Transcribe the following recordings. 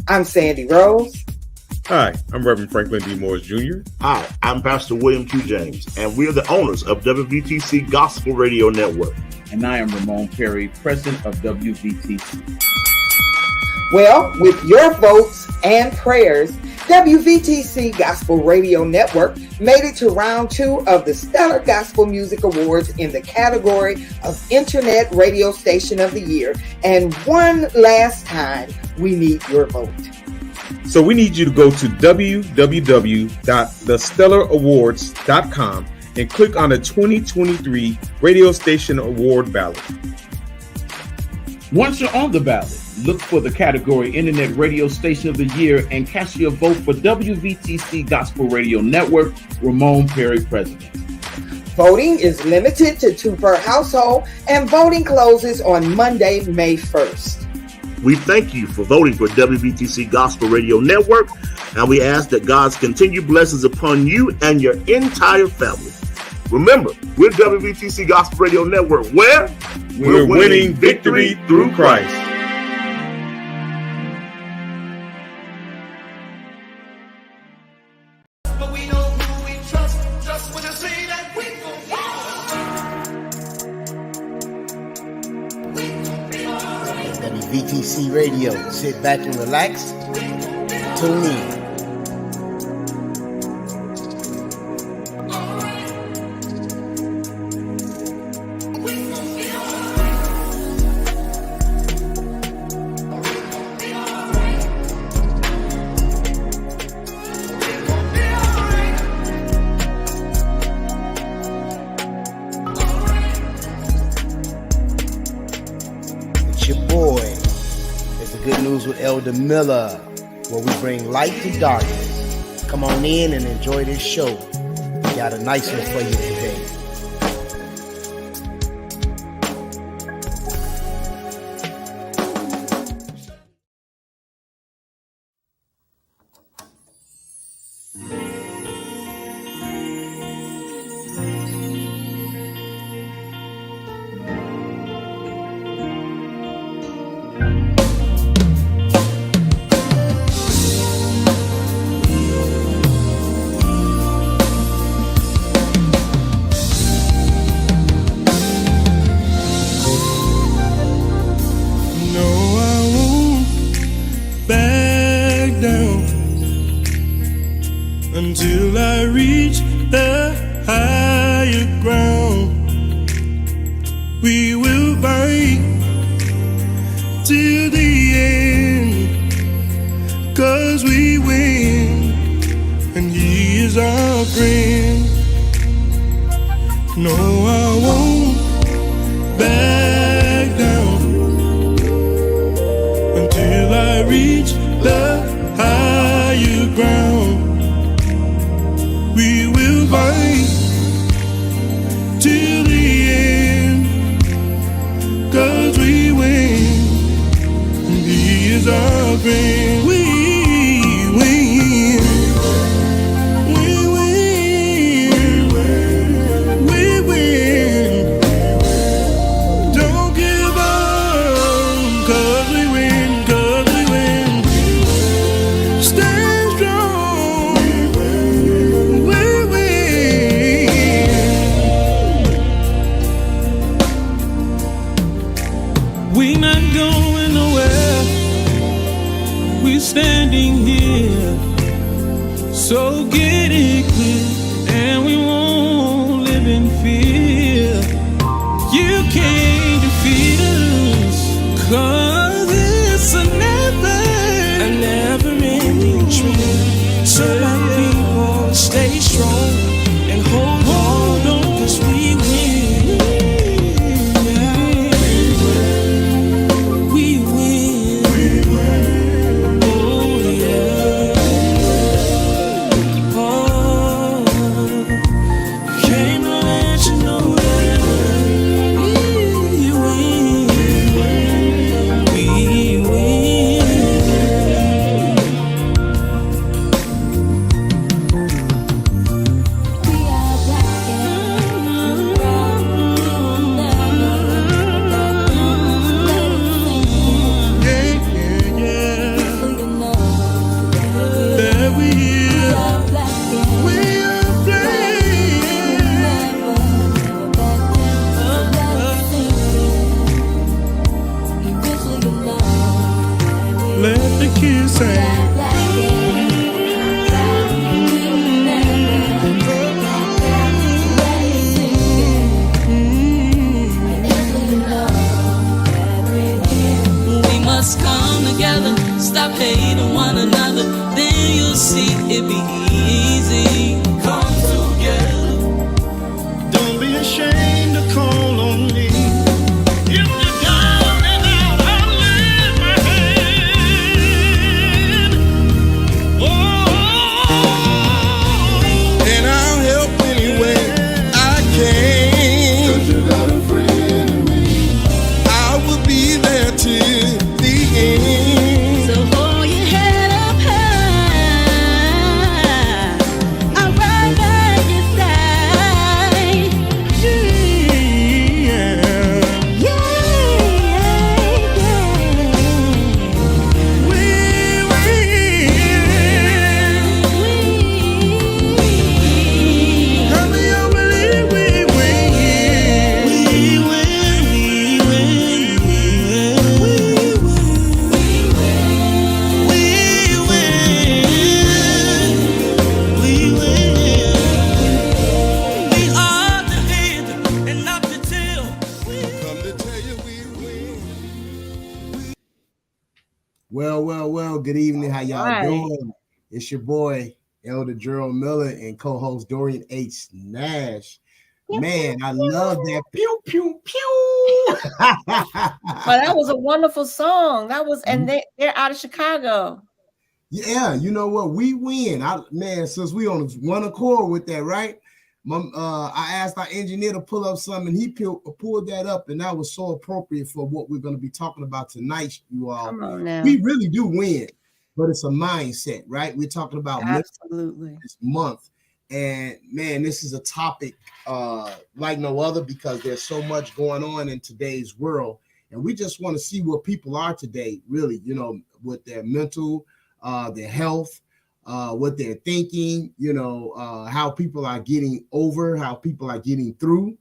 I'm Sandy Rose. Hi, I'm Reverend Franklin D. Morris Jr. Hi, I'm Pastor William Q. James, and we are the owners of WVTC Gospel Radio Network. And I am Ramon Perry, president of WVTC. Well, with your votes and prayers, WVTC Gospel Radio Network made it to round 2 of the Stellar Gospel Music Awards in the category of Internet Radio Station of the Year. And one last time, we need your vote. So we need you to go to www.thestellarawards.com and click on the 2023 Radio Station Award ballot. Once you're on the ballot, look for the category Internet Radio Station of the Year and cast your vote for WVTC Gospel Radio Network, Ramon Perry, president. Voting is limited to 2 per household, and voting closes on Monday, May 1st. We thank you for voting for WVTC Gospel Radio Network, and we ask that God's continued blessings upon you and your entire family. Remember, we're WVTC Gospel Radio Network, where we're winning victory through Christ. WVTC Radio. Sit back and relax. Tune in. Elder Miller, where we bring light to darkness. Come on in and enjoy this show. We got a nice one for you today. Until I reach the higher ground, we will fight till the end, 'cause we win, and He is our friend. No, I won't back down until I reach the higher ground. We will fight till the end, 'cause we win, and He is our friend. We win, we win, we win. Don't give up, 'cause we win, 'cause we win. Stand strong. We're not going nowhere. We're standing here. So get it clear, and we won't live in fear. You can't defeat us, 'cause it's a never-ending dream. So my people, stay strong and hold on, 'cause we win. Well. Good evening. How y'all Right. doing? It's your boy, Elder Gerald Miller, and co-host Dorian H. Nash. Man, I love that. Pew, pew, pew. Well, that was a wonderful song. That was, and they're out of Chicago. Yeah, you know what? We win. Since we on one accord with that, right? I asked our engineer to pull up something, and he pulled that up, and that was so appropriate for what we're going to be talking about tonight, you all. Come on now. We really do win, but it's a mindset, right? We're talking about absolutely this month, and man, this is a topic like no other because there's so much going on in today's world, and we just want to see where people are today, really, you know, with their mental, their health. What they're thinking, you know, how people are getting over, how people are getting through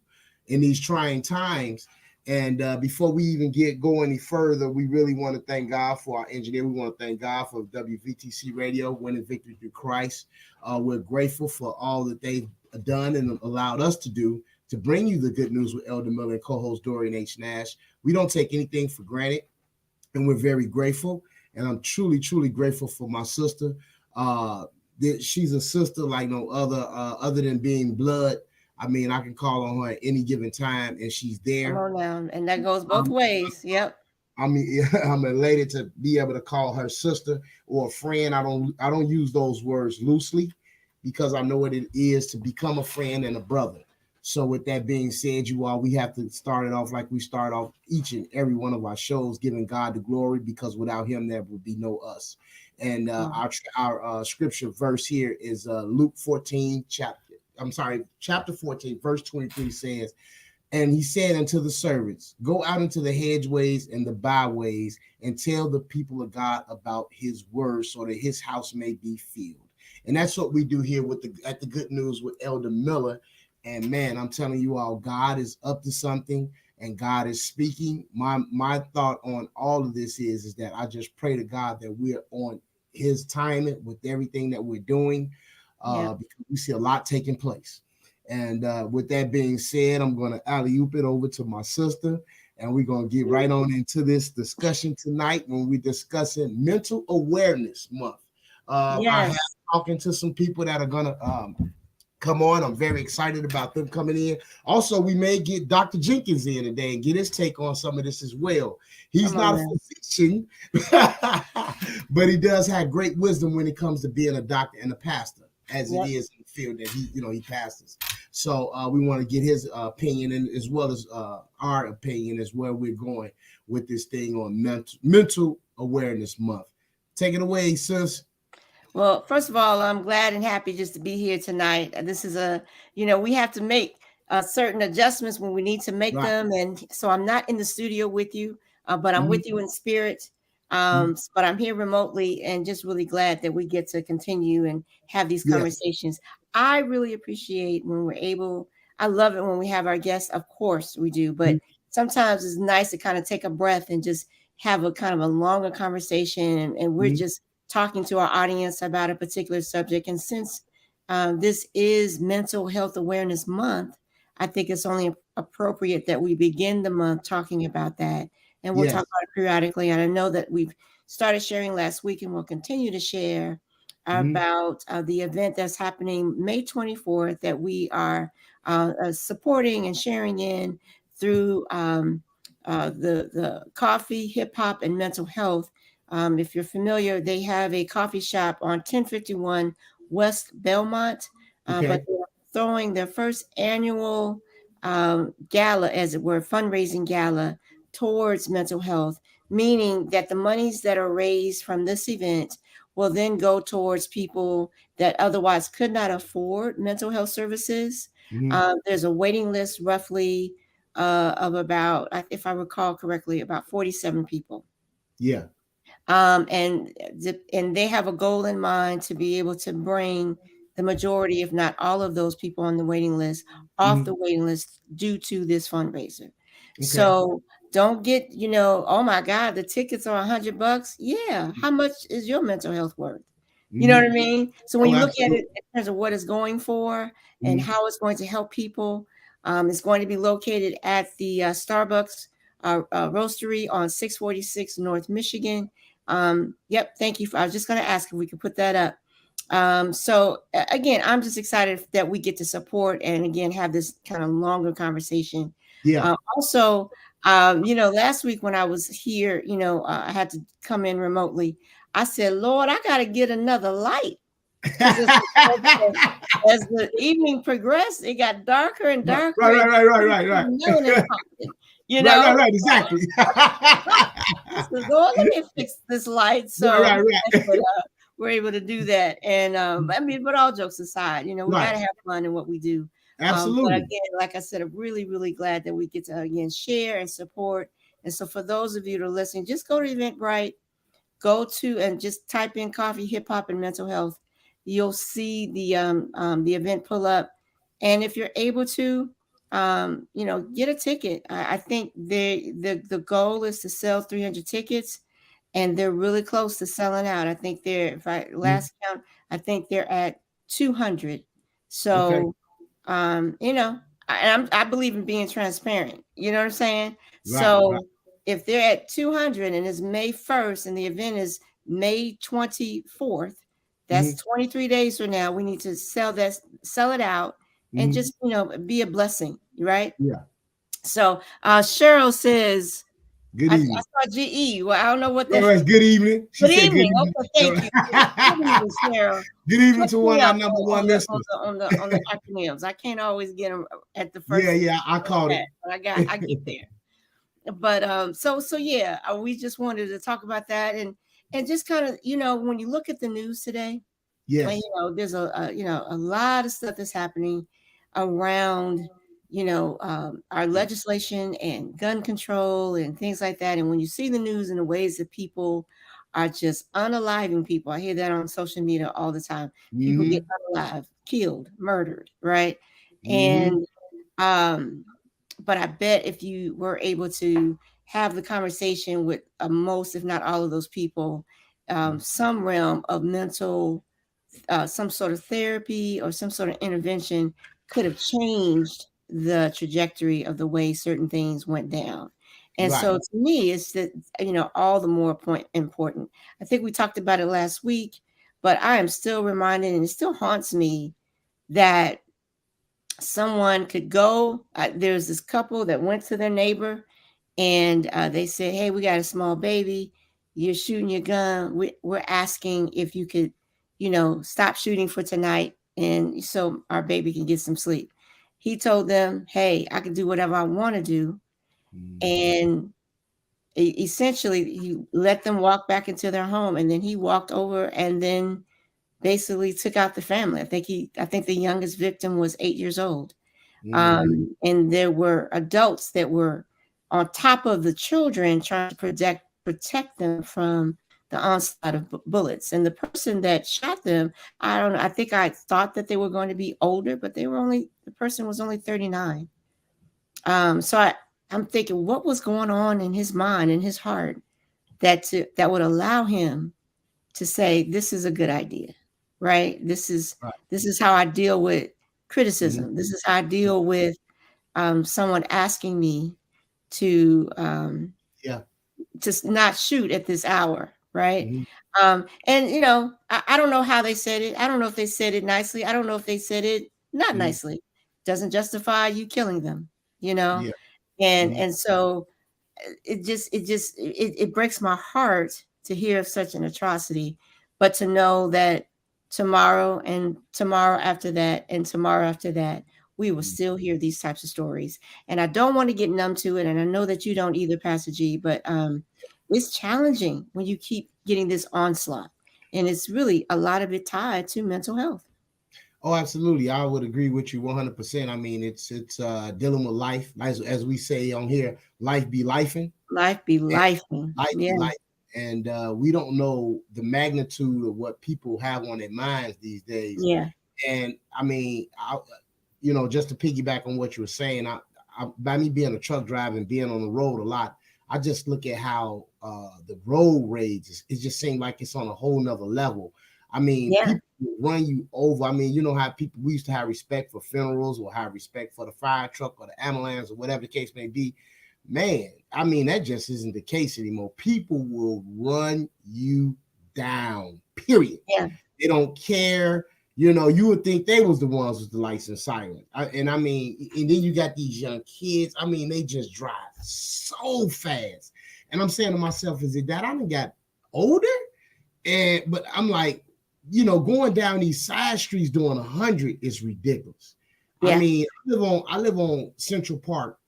in these trying times. And before we even go any further, we really want to thank God for our engineer. We want to thank God for WVTC Radio, Winning Victory Through Christ. We're grateful for all that they've done and allowed us to do to bring you the good news with Elder Miller and co-host Dorian H. Nash. We don't take anything for granted, and we're very grateful. And I'm truly, truly grateful for my sister. She's a sister like no other than being blood. I mean, I can call on her at any given time, and she's there. Come on now, and that goes both ways. Yep. I mean, I'm elated to be able to call her sister or a friend. I don't use those words loosely because I know what it is to become a friend and a brother. So with that being said, you all, we have to start it off like we start off each and every one of our shows, giving God the glory, because without him, there would be no us. And our scripture verse here is Luke 14, chapter 14, verse 23 says, and he said unto the servants, go out into the hedgeways and the byways and tell the people of God about his word so that his house may be filled. And that's what we do here at the Good News with Elder Miller. And man, I'm telling you all, God is up to something and God is speaking. My thought on all of this is that I just pray to God that we're on his timing with everything that we're doing, because we see a lot taking place. And with that being said, I'm going to alley-oop it over to my sister, and we're going to get right on into this discussion tonight when we're discussing Mental Awareness Month. I have talking to some people that are going to come on. I'm very excited about them coming in. Also, we may get Dr. Jenkins in today and get his take on some of this as well. He's not a physician, but he does have great wisdom when it comes to being a doctor and a pastor, as it is in the field that he pastors. So we want to get his opinion, and as well as our opinion as where we're going with this thing on Mental Awareness Month. Take it away, sis. Well, first of all, I'm glad and happy just to be here tonight. This is we have to make certain adjustments when we need to make them. And so I'm not in the studio with you, but I'm with you in spirit. But I'm here remotely and just really glad that we get to continue and have these conversations. I really appreciate when we're able. I love it when we have our guests. Of course we do, but sometimes it's nice to kind of take a breath and just have a kind of a longer conversation. And we're just talking to our audience about a particular subject. And since this is Mental Health Awareness Month, I think it's only appropriate that we begin the month talking about that. And we'll talk about it periodically. And I know that we've started sharing last week and we'll continue to share about the event that's happening May 24th that we are supporting and sharing in through the coffee, hip hop, and mental health. If you're familiar, they have a coffee shop on 1051 West Belmont, but they're throwing their first annual gala, as it were, fundraising gala towards mental health, meaning that the monies that are raised from this event will then go towards people that otherwise could not afford mental health services. There's a waiting list roughly of about, if I recall correctly, about 47 people. And they have a goal in mind to be able to bring the majority, if not all of those people on the waiting list off the waiting list due to this fundraiser. So don't get, oh my God, the tickets are $100. Yeah. How much is your mental health worth? You know what I mean? So when you look at it in terms of what it's going for and how it's going to help people, it's going to be located at the Starbucks Roastery on 646 North Michigan. Yep. Thank you. I was just going to ask if we could put that up. So again, I'm just excited that we get to support and again have this kind of longer conversation. Yeah. Also, last week when I was here, I had to come in remotely. I said, Lord, I got to get another light. As the evening progressed, it got darker and darker. Right. You know, right, exactly. So Lord, let me fix this light. So right. we're able to do that. And I mean, but all jokes aside, we got to have fun in what we do. Absolutely. But again, like I said, I'm really, really glad that we get to again share and support. And so for those of you that are listening, just go to Eventbrite, go to and just type in coffee, hip hop, and mental health. You'll see the event pull up. And if you're able to, get a ticket. I think the goal is to sell 300 tickets, and they're really close to selling out. I think last count, I think they're at 200. So, I believe in being transparent. You know what I'm saying? Right, so right. If they're at 200 and it's May 1st and the event is May 24th, that's 23 days from now. We need to sell it out and just, be a blessing. Right. Yeah. So Cheryl says, good evening. I saw GE. Well, I don't know what that is. Good evening. Good evening. Okay, thank you. Good evening, Cheryl. Good evening to one of our number one listeners. On the acronyms. I can't always get them at the first. Yeah, I caught it. But I get there. But so yeah, we just wanted to talk about that and just kind of, when you look at the news today, yes, there's a lot of stuff that's happening around, our legislation and gun control and things like that. And when you see the news and the ways that people are just unaliving people, I hear that on social media all the time. People get unalived, killed, murdered, right? And but I bet if you were able to have the conversation with most, if not all of those people, some realm of mental, some sort of therapy or some sort of intervention could have changed the trajectory of the way certain things went down. And so to me, it's that, all the more important. I think we talked about it last week, but I am still reminded, and it still haunts me, that someone could go. There's this couple that went to their neighbor and they said, hey, we got a small baby. You're shooting your gun. We're asking if you could, stop shooting for tonight. And so our baby can get some sleep. He told them, hey, I can do whatever I want to do. And essentially he let them walk back into their home. And then he walked over and then basically took out the family. I think the youngest victim was 8 years old. And there were adults that were on top of the children trying to protect them from the onslaught of bullets. And the person that shot them, I don't know, I think I thought that they were going to be older, but the person was only 39. So I'm thinking, what was going on in his mind, in his heart, that would allow him to say, this is a good idea. Right. This is how I deal with criticism. This is how I deal with someone asking me to just not shoot at this hour. Right. And, I don't know how they said it. I don't know if they said it nicely. I don't know if they said it not nicely. Doesn't justify you killing them, and so it breaks my heart to hear of such an atrocity, but to know that tomorrow and tomorrow after that and tomorrow after that, we will still hear these types of stories. And I don't want to get numb to it. And I know that you don't either, Pastor G, but it's challenging when you keep getting this onslaught. And it's really a lot of it tied to mental health. Oh, absolutely. I would agree with you 100%. I mean, it's dealing with life. As we say on here, life be lifing. Life be lifing. Life be life. And we don't know the magnitude of what people have on their minds these days. Yeah. And I mean, just to piggyback on what you were saying, I by me being a truck driver and being on the road a lot, I just look at how the road rage it just seems like it's on a whole nother level. I mean, people run you over. I mean, you know how we used to have respect for funerals or have respect for the fire truck or the ambulance or whatever the case may be. man, I mean, that just isn't the case anymore. People will run you down, period. Yeah. They don't care. You know, you would think they was the ones with the lights and silent. And then you got these young kids. I mean, they just drive so fast. And I'm saying to myself, is it that I done got older? But I'm like, you know, going down these side streets doing 100 is ridiculous. Yeah. I mean, I live on Central Park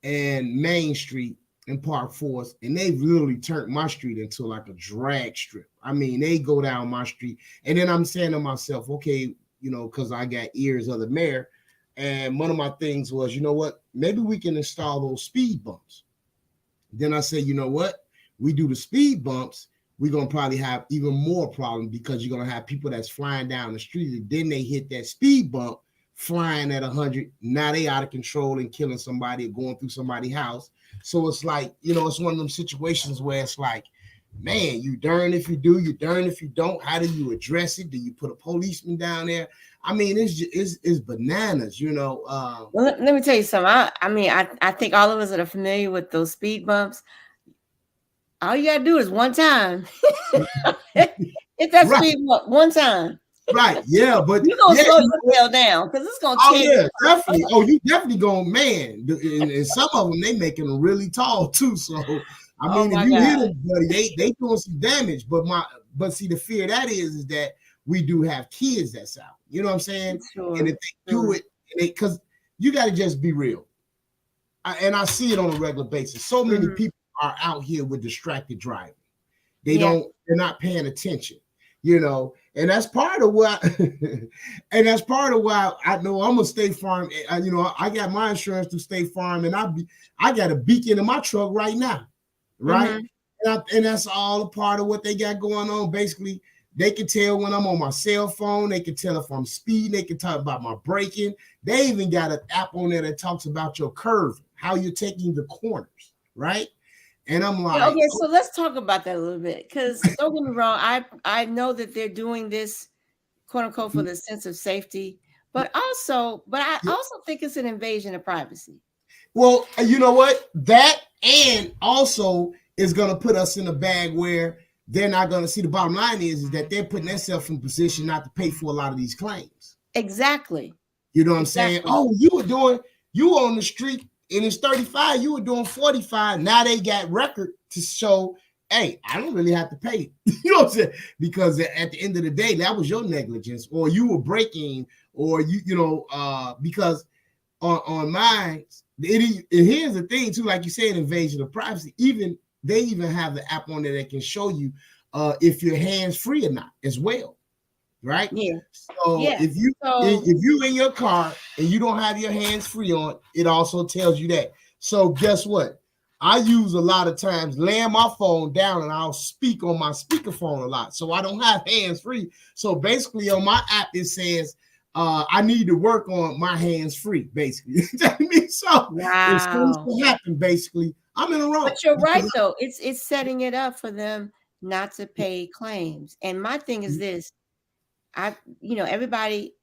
and Main Street in Park Forest, and they've literally turned my street into like a drag strip. I mean, they go down my street, and then I'm saying to myself, okay, you know, because I got ears of the mayor, and one of my things was, you know what, maybe we can install those speed bumps. Then I say, you know what, we do the speed bumps, we're gonna probably have even more problems because you're gonna have people that's flying down the street, and then they hit that speed bump flying at 100. Now they out of control and killing somebody or going through somebody's house. So it's like, you know, it's one of them situations where it's like, man, you darn if you do, you darn if you don't. How do you address it? Do you put a policeman down there? I mean, it's bananas, you know. Well, let me tell you something. I think all of us that are familiar with those speed bumps, all you gotta do is one time. Hit that speed bump one time. Right, yeah, but you're gonna slow yourself down because it's gonna change. Yeah, definitely. Oh, you definitely going, man. And some of them they making them really tall too. So I mean, if you hit them, buddy, they doing some damage. But see, the fear that is that we do have kids that's out. You know what I'm saying? Sure. And if they do it, because you got to just be real. And I see it on a regular basis. So many people are out here with distracted driving. They're not paying attention. You know, and that's part of why, I know I'm a State Farm. You know, I got my insurance through State Farm, and I got a beacon in my truck right now, right? And that's all a part of what they got going on. Basically, they can tell when I'm on my cell phone. They can tell if I'm speeding. They can talk about my braking. They even got an app on there that talks about your curve, how you're taking the corners, right? And I'm like, okay, so let's talk about that a little bit, because don't get me wrong, I know that they're doing this, quote unquote, for the sense of safety, but I also think it's an invasion of privacy. Well, you know what? That and also is going to put us in a bag where they're not going to see. The bottom line is that they're putting themselves in position not to pay for a lot of these claims. Exactly. You know what I'm saying? Oh, you were on the street. And it's 35, you were doing 45. Now they got record to show, hey, I don't really have to pay. You know what I'm saying? Because at the end of the day, that was your negligence, or you were breaking, or because on mine, and here's the thing too, like you said, invasion of privacy. They even have the app on there that can show you if you're hands free or not as well. Right? Yeah. So if you in your car and you don't have your hands free on, it also tells you that. So guess what? I use a lot of times laying my phone down and I'll speak on my speakerphone a lot. So I don't have hands free. So basically on my app, it says I need to work on my hands free, basically. So if something happen, basically, I'm in a row. But you're right, though. It's setting it up for them not to pay claims. And my thing is this. Everybody,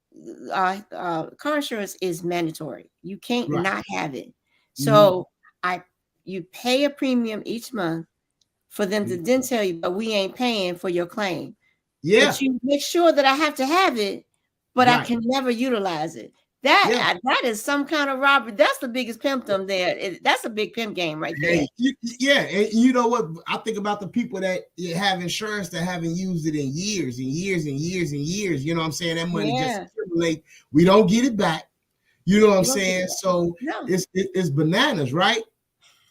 car insurance is mandatory. You can't not have it. So you pay a premium each month for them to then tell you, but we ain't paying for your claim. Yeah. But you make sure that I have to have it, but I can never utilize it. That is some kind of robbery. That's the biggest pimpdom there. That's a big pimp game right there. Yeah, and you know what? I think about the people that have insurance that haven't used it in years and years and years and years. You know what I'm saying? That money just accumulates. We don't get it back. You know what I'm saying? So it's bananas, right?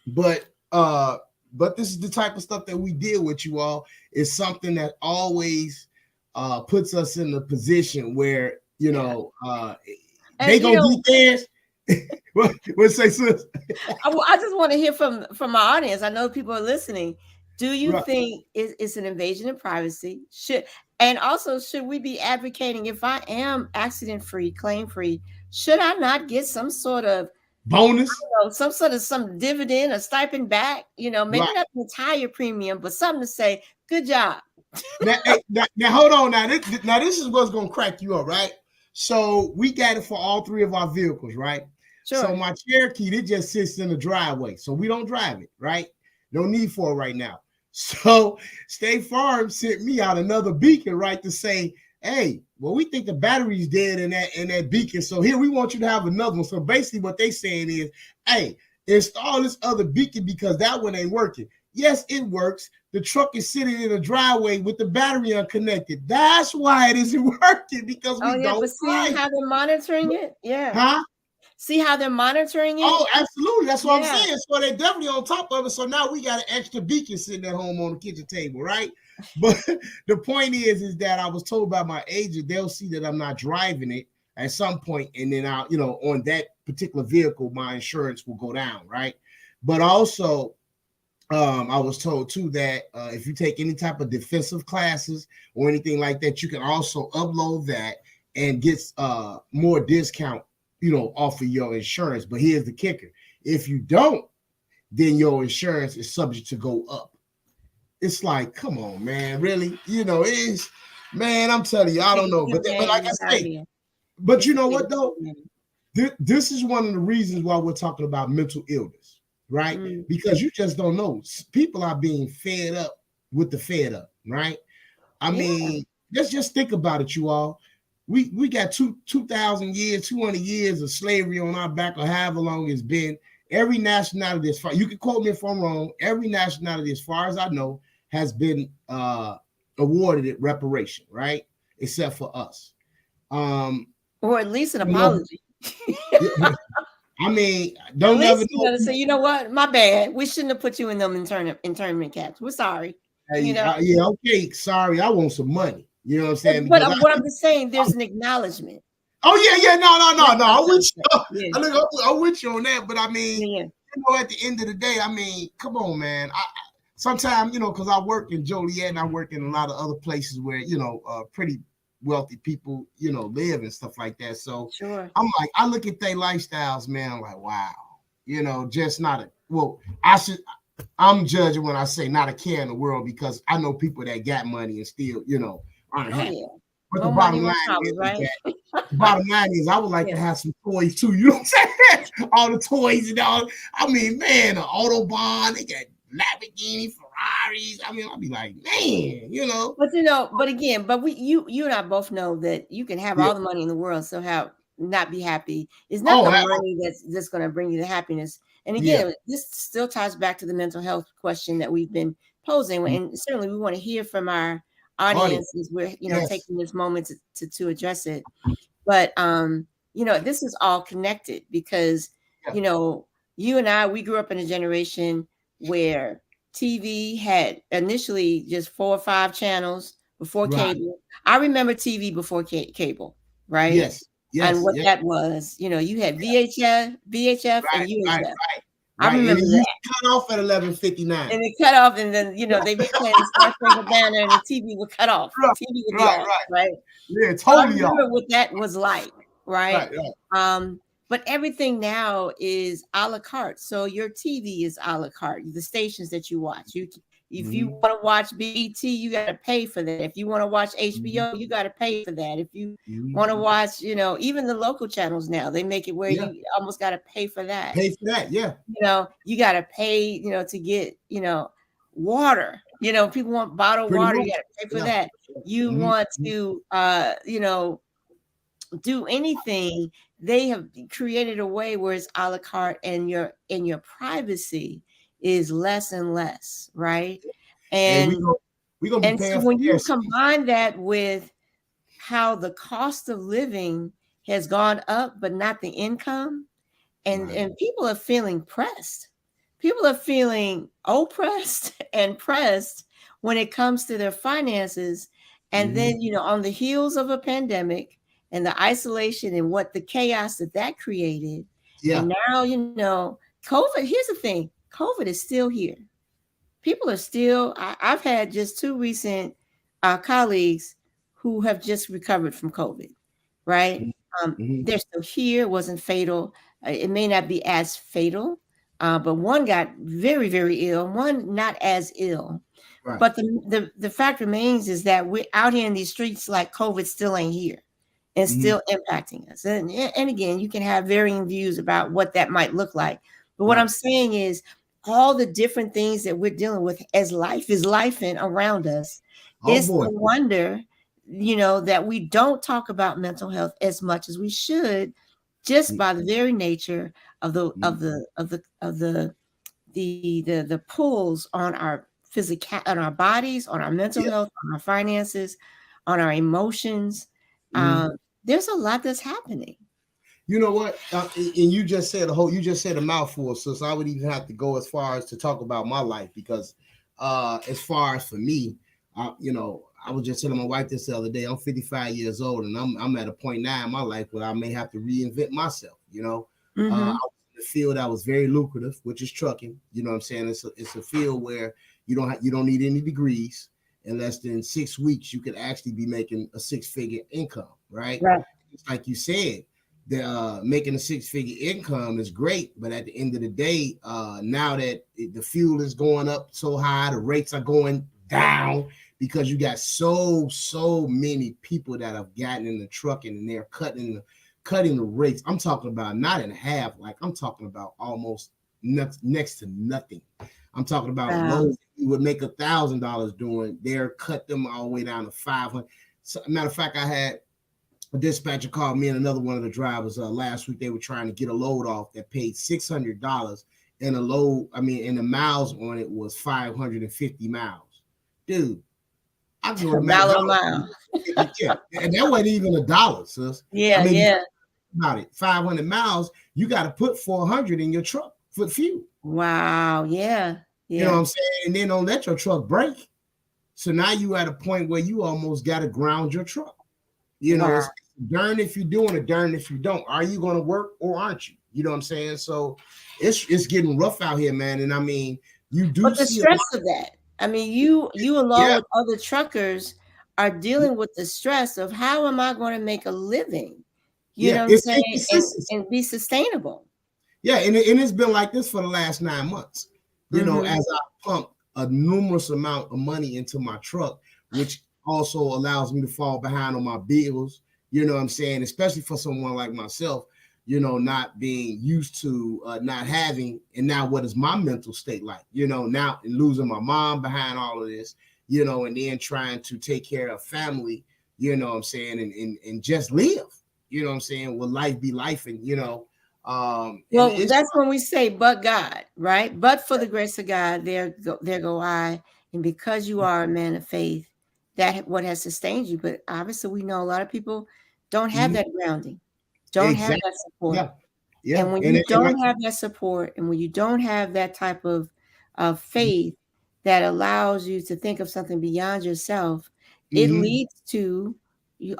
But this is the type of stuff that we deal with, you all. It's something that always puts us in the position where, they gonna get theirs. What say, sis? I just want to hear from my audience. I know people are listening. Do you think it's an invasion of privacy? Should we be advocating, if I am accident free, claim free, should I not get some sort of bonus, some dividend or stipend back? Maybe not the entire premium, but something to say, good job. Now hold on. Now this is what's gonna crack you up, right? So we got it for all three of our vehicles, right? So my Cherokee, it just sits in the driveway. So we don't drive it, right? No need for it right now. So State Farm sent me out another beacon, right, to say, hey, well, we think the battery's dead in that beacon. So here we want you to have another one. So basically what they saying is, hey, install this other beacon because that one ain't working. Yes, it works. The truck is sitting in the driveway with the battery unconnected. That's why it isn't working, because we don't. But see how they're monitoring it? Yeah. Huh? See how they're monitoring it? Oh, absolutely. That's what I'm saying. So they're definitely on top of it. So now we got an extra beacon sitting at home on the kitchen table, right? But the point is that I was told by my agent, they'll see that I'm not driving it at some point, and then I'll, on that particular vehicle, my insurance will go down, right? But also, I was told too that if you take any type of defensive classes or anything like that, you can also upload that and get more discount, off of your insurance. But here's the kicker: if you don't, then your insurance is subject to go up. It's like, come on, man, really? It's, man, I'm telling you, I don't know, but like I say, but you know what though? This is one of the reasons why we're talking about mental illness, right? Because you just don't know. People are being fed up with the fed up, right? I mean, let's just think about it, you all. We got 2,000 years, 200 years of slavery on our back, or however long it's been. Every nationality, as far, you can quote me if I'm wrong, every nationality, as far as I know, has been awarded reparation, right? Except for us. Or at least an apology. I mean, don't ever say, you know what? My bad. We shouldn't have put you in them internment camps. We're sorry. Yeah, okay. Sorry, I want some money. You know what I'm saying? But what I'm just saying, there's an acknowledgement. Oh, yeah. No. I'm with you. I'm with you on that. But I mean, at the end of the day, I mean, come on, man. Sometimes, because I work in Joliet and I work in a lot of other places where, pretty wealthy people, live and stuff like that. So I'm like, I look at their lifestyles, man. I'm like, wow, just not I'm judging when I say not a care in the world, because I know people that got money and still, aren't happy. But the bottom line is, I would like to have some toys too. You know what I'm saying? All the toys and all. I mean, man, the Autobahn, they got Lamborghini, Ferraris. I mean, I'll be like, man, But again, you and I both know that you can have all the money in the world, so not be happy. It's not the money that's going to bring you the happiness. And again, this still ties back to the mental health question that we've been posing, and certainly we want to hear from our audiences. We're taking this moment to address it. But this is all connected, because you and I, we grew up in a generation where TV had initially just 4 or 5 channels before cable. I remember TV before cable, right? Yes. And what that was, you had VHF and UHF. Right. I remember that. Cut off at 11:59. And it cut off, and then they be playing Star Spangled Banner, and the TV would cut off. TV would be off, right? Yeah, totally. So I remember what that was like, right? But everything now is a la carte. So your TV is a la carte. The stations that you watch, if you want to watch BET, you got to pay for that. If you want to watch HBO, you got to pay for that. If you want to watch, even the local channels now, they make it where you almost got to pay for that. Pay for that, yeah. You got to pay, to get, water. People want bottled water. You got to pay for that. You want to, do anything. They have created a way where it's a la carte, and your privacy is less and less, right? And so when you combine that with how the cost of living has gone up, but not the income, and people are feeling pressed. People are feeling oppressed and pressed when it comes to their finances. And then, on the heels of a pandemic and the isolation and what the chaos that created. Yeah. And now, COVID, here's the thing. COVID is still here. People are still, I've had just 2 recent colleagues who have just recovered from COVID, right? They're still here. It wasn't fatal. It may not be as fatal, but one got very, very ill, one not as ill. Right. But the fact remains is that we're out here in these streets like COVID still ain't here. and still impacting us. And again, you can have varying views about what that might look like. But what I'm saying is all the different things that we're dealing with as life is life and around us. It's no wonder, that we don't talk about mental health as much as we should, just by the very nature of the pulls on our physical, on our bodies, on our mental health, on our finances, on our emotions. There's a lot that's happening. You know what? And you just said a mouthful, sis. I would even have to go as far as to talk about my life, because as far as for me, I was just telling my wife this the other day. I'm 55 years old, and I'm at a point now in my life where I may have to reinvent myself. I was in a field that was very lucrative, which is trucking. You know what I'm saying? It's a field where you don't need any degrees. In less than 6 weeks, you could actually be making a 6-figure income, right? It's like you said, making a 6-figure income is great, but at the end of the day, now that the fuel is going up so high, the rates are going down, because you got so many people that have gotten in the trucking, and they're cutting the rates. I'm talking about not in half, like I'm talking about almost next to nothing. I'm talking about loads you would make $1,000 doing, they're cut them all the way down to 500. So, matter of fact, I had a dispatcher called me and another one of the drivers last week. They were trying to get a load off that paid $600, and and the miles on it was 550 miles. Dude, I go to mile. Yeah, and that wasn't even $1, sis. Yeah. About it, 500 miles, you got to put 400 in your truck for fuel. Wow. Yeah. You know what I'm saying? And then don't let your truck break. So now you at a point where you almost got to ground your truck. It's darn if you're doing it, darn if you don't. Are you going to work or aren't you? You know what I'm saying? So it's getting rough out here, man. And I mean, you do. But the stress of that. I mean, you along with other truckers are dealing with the stress of how am I going to make a living? You know what I'm saying? And be sustainable. Yeah, and it's been like this for the last 9 months. As I pump a numerous amount of money into my truck, which also allows me to fall behind on my bills. You know what I'm saying? Especially for someone like myself, not being used to not having, and now what is my mental state like? Now losing my mom behind all of this, and then trying to take care of family, you know what I'm saying, and just live, you know what I'm saying? Will life be life? And well, that's when we say, but God, right? But for the grace of God, there go I. And because you are a man of faith, that what has sustained you. But obviously, we know a lot of people don't have that grounding, don't have that support. Yeah. And when you don't have that support, and when you don't have that type of faith that allows you to think of something beyond yourself, it leads to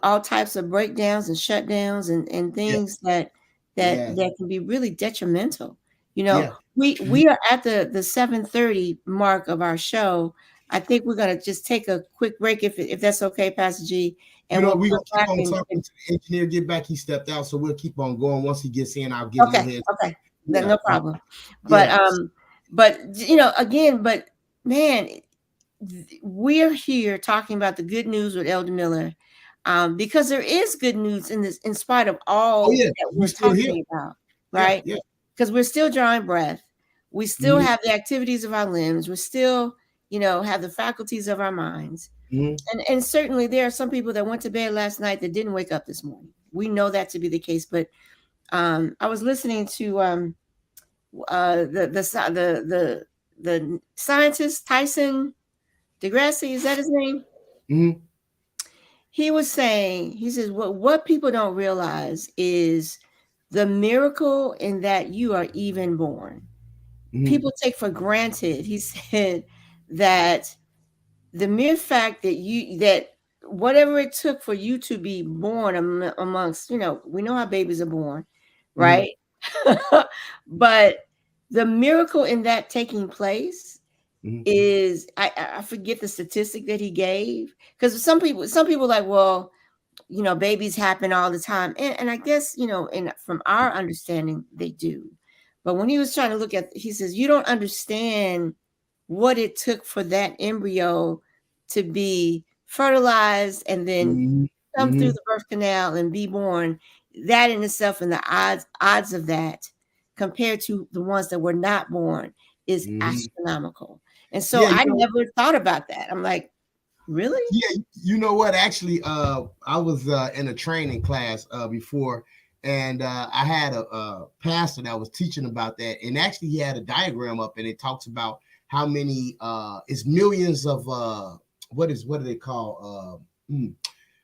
all types of breakdowns and shutdowns and things that can be really detrimental. We are at the 7:30 mark of our show. I think we're going to just take a quick break if that's okay, Pastor G. And we're going to keep on talking to the engineer. Get back. He stepped out, so we'll keep on going. Once he gets in, I'll give him a head. Okay. No problem. But again, but man, we're here talking about the good news with Elder Miller. Because there is good news in this, in spite of all that we're talking about, right? Because we're still drawing breath. We still have the activities of our limbs. We're still, have the faculties of our minds. And certainly there are some people that went to bed last night that didn't wake up this morning. We know that to be the case. But I was listening to the scientist Tyson DeGrassi. Is that his name? He was saying, he says, what people don't realize is the miracle in that you are even born. People take for granted, he said, that the mere fact that whatever it took for you to be born amongst, we know how babies are born, right? But the miracle in that taking place is, I forget the statistic that he gave, because some people like, well, babies happen all the time, and I guess from our understanding they do, but when he was trying to look at, he says, you don't understand what it took for that embryo to be fertilized and then come through the birth canal and be born, that in itself and the odds of that compared to the ones that were not born is astronomical. And so I never thought about that. I'm like, really? Yeah, you know what? Actually, I was in a training class before, and I had a pastor that was teaching about that, and actually he had a diagram up, and it talks about how many it's millions of what do they call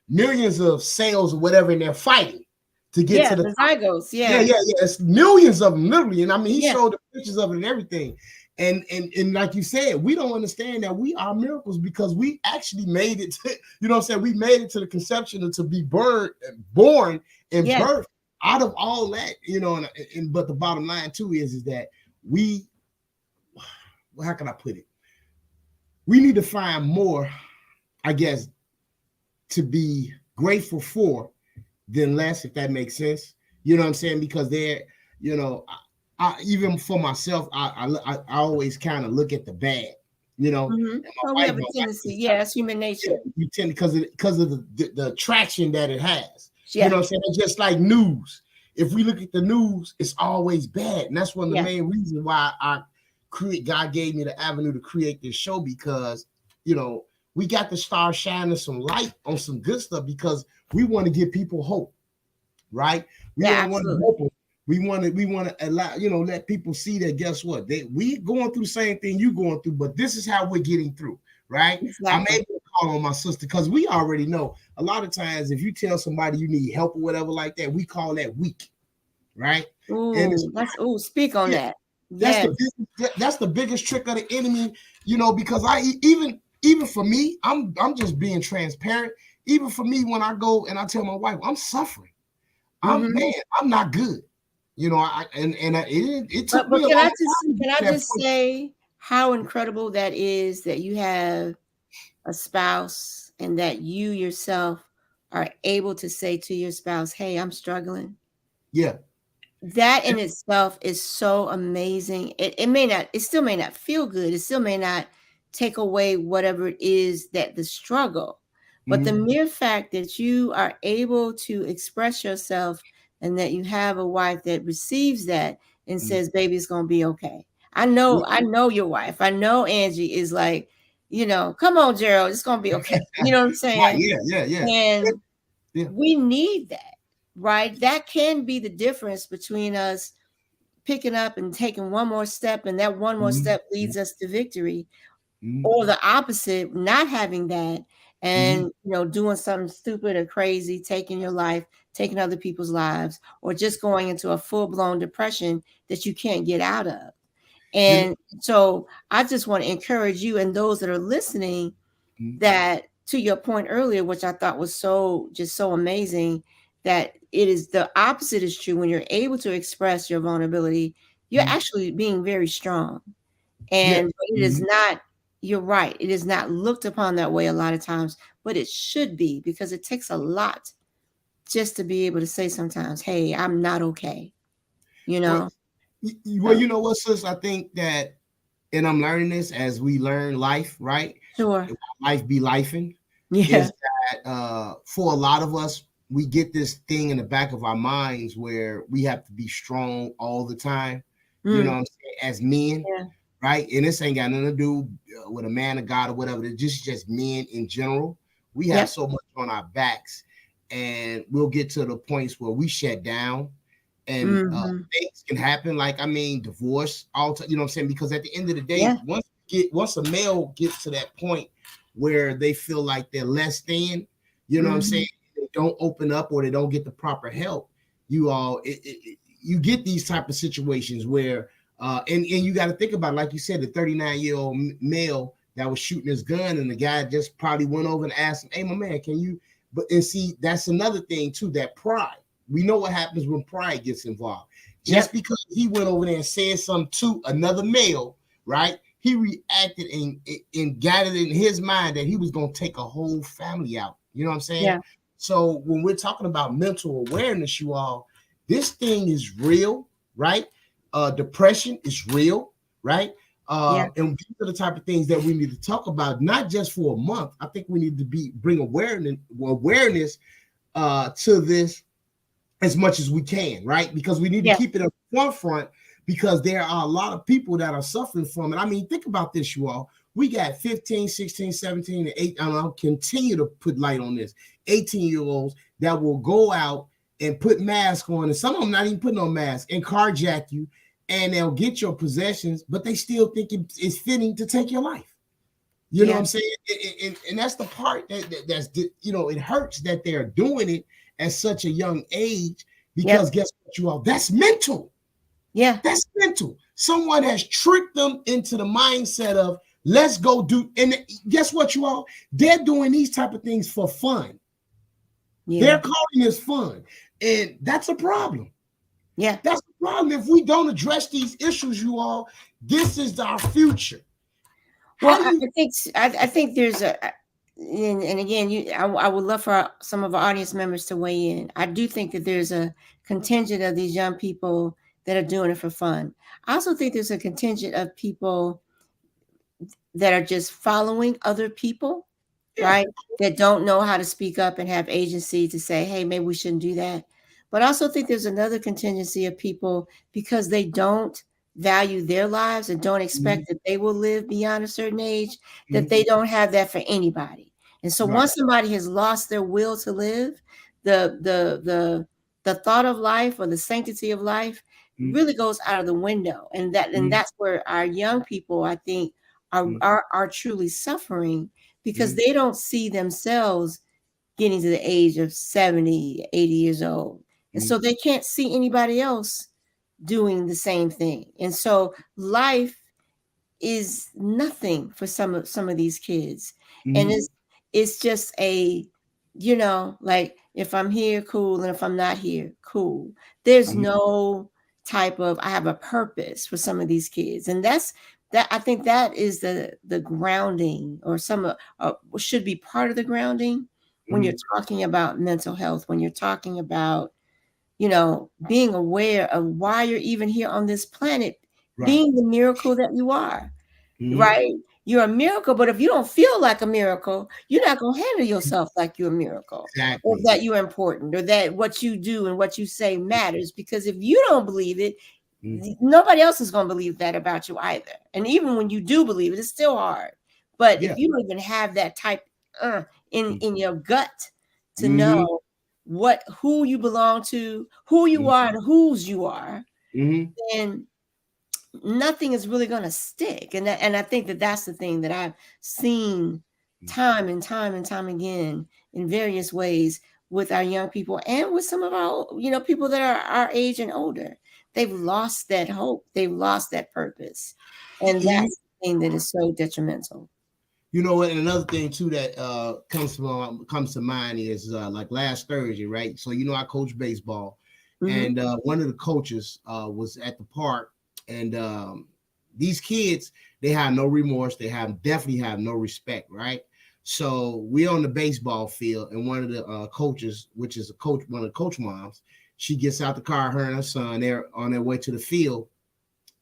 millions of cells or whatever, and they're fighting to get to the zygotes. Yeah. It's millions of them, literally. And I mean, he showed the pictures of it and everything. And like you said, we don't understand that we are miracles because we actually made it to, you know what I'm saying? We made it to the conception and to be born and birth out of all that, you know, and but the bottom line too is that we, well, how can I put it? We need to find more, I guess, to be grateful for than less, if that makes sense. You know what I'm saying? Because they're, you know, I even for myself, I always kind of look at the bad, you know. Well, we have a tendency, it's human nature. You tend because of the attraction that it has. You know what I'm saying? It's just like news. If we look at the news, it's always bad, and that's one of the main reasons why God gave me the avenue to create this show, because you know we got to start shining some light on some good stuff because we want to give people hope, right? We don't want to hope them. We want to allow, you know, let people see that, guess what? We going through the same thing you going through, but this is how we're getting through, right? Exactly. I'm able to call on my sister because we already know a lot of times if you tell somebody you need help or whatever like that, we call that weak, right? Ooh, speak on that. That's the biggest trick of the enemy, you know, because even for me, I'm just being transparent. Even for me, when I go and I tell my wife, I'm suffering. I'm not good. You know, it took me. Can I just say how incredible that is that you have a spouse and that you yourself are able to say to your spouse, "Hey, I'm struggling." Yeah. That in itself is so amazing. It still may not feel good. It still may not take away whatever it is that the struggle, but the mere fact that you are able to express yourself and that you have a wife that receives that and says, "Baby, it's going to be okay." I know your wife. I know Angie is like, you know, "Come on, Gerald, it's going to be okay." You know what I'm saying? Yeah. And we need that. Right? That can be the difference between us picking up and taking one more step, and that one more step leads us to victory, or the opposite, not having that and you know, doing something stupid or crazy, taking your life, taking other people's lives, or just going into a full-blown depression that you can't get out of. And so I just want to encourage you and those that are listening that, to your point earlier, which I thought was so amazing, that it is the opposite is true. When you're able to express your vulnerability, you're actually being very strong. And it is not, you're right, it is not looked upon that way a lot of times, but it should be, because it takes a lot just to be able to say sometimes, "Hey, I'm not okay." You know? Well, you know what, sis? I think that, and I'm learning this as we learn life, right? Sure. Life be lifing. Yeah. Is that for a lot of us, we get this thing in the back of our minds where we have to be strong all the time, you know what I'm saying, as men, right? And this ain't got nothing to do with a man of God or whatever. It's just men in general. We have so much on our backs, and we'll get to the points where we shut down, and things can happen. Like, I mean, divorce, you know what I'm saying? Because at the end of the day, once a male gets to that point where they feel like they're less than, you know what I'm saying? They don't open up or they don't get the proper help. You get these type of situations where and you got to think about, like you said, the 39-year-old male that was shooting his gun, and the guy just probably went over and asked him, "Hey, my man, can you?" And see, that's another thing too, that pride. We know what happens when pride gets involved. Just because he went over there and said something to another male, right? He reacted and got it in his mind that he was going to take a whole family out. You know what I'm saying? Yeah. So when we're talking about mental awareness, you all, this thing is real, right? Depression is real, right? And these are the type of things that we need to talk about, not just for a month. I think we need to bring awareness to this as much as we can, right? Because we need to keep it up forefront, because there are a lot of people that are suffering from it. I mean, think about this, you all. We got 15, 16, 17, and 8. And I'll continue to put light on this. 18-year-olds that will go out and put masks on, and some of them not even putting on masks, and carjack you, and they'll get your possessions, but they still think it's fitting to take your life. You know what I'm saying? And that's the part that's, you know, it hurts that they're doing it at such a young age, because guess what, you all? That's mental. Yeah, that's mental. Someone has tricked them into the mindset of, let's go do, and guess what, you all? They're doing these type of things for fun. They're calling this fun, and that's a problem. Yeah, that's a problem. If we don't address these issues, you all, this is our future. Well, I think there's and again, I would love for some of our audience members to weigh in. I do think that there's a contingent of these young people that are doing it for fun. I also think there's a contingent of people that are just following other people, right? That don't know how to speak up and have agency to say, hey, maybe we shouldn't do that. But I also think there's another contingency of people, because they don't value their lives and don't expect that they will live beyond a certain age, that they don't have that for anybody. And so once somebody has lost their will to live, the thought of life or the sanctity of life really goes out of the window. And that's where our young people, I think, are truly suffering, because they don't see themselves getting to the age of 70, 80 years old. And so they can't see anybody else doing the same thing. And so life is nothing for some of these kids. And it's just a, you know, like, if I'm here, cool. And if I'm not here, cool. There's no type of, I have a purpose for some of these kids. And I think that is the grounding, or should be part of the grounding when you're talking about mental health, when you're talking about, you know, being aware of why you're even here on this planet, being the miracle that you are, right? You're a miracle, but if you don't feel like a miracle, you're not going to handle yourself like you're a miracle, or that you're important, or that what you do and what you say matters. Because if you don't believe it, nobody else is going to believe that about you either. And even when you do believe it, it's still hard. But if you don't even have that type in your gut to know who you belong to, who you are, and whose you are, then nothing is really going to stick. And I think that's the thing that I've seen time and time and time again in various ways with our young people, and with some of our, you know, people that are our age and older. They've lost that hope. They've lost that purpose. And that's the thing that is so detrimental. You know what? And another thing too that comes to mind is like last Thursday, right? So, you know, I coach baseball, and one of the coaches was at the park, and these kids, they have no remorse. They definitely have no respect, right? So we're on the baseball field, and one of the coaches, which is one of the coach moms, she gets out the car, her and her son, they're on their way to the field.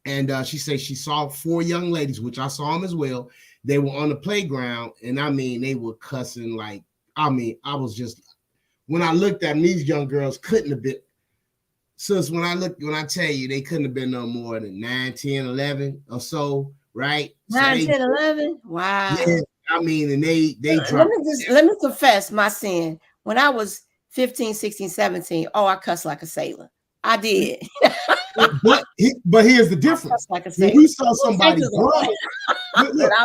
And she said she saw 4 young ladies, which I saw them as well. They were on the playground, and I mean, they were cussing like, I mean, I was just, when I looked at them, these young girls couldn't have been, sis, when I tell you, they couldn't have been no more than 9, 10, 11 or so, right? 9, 10, 11? Wow. Yeah, I mean, and they dropped. Let me confess my sin. When I was 15, 16, 17, I cussed like a sailor. I did. but here's the difference. Like when we saw somebody grown,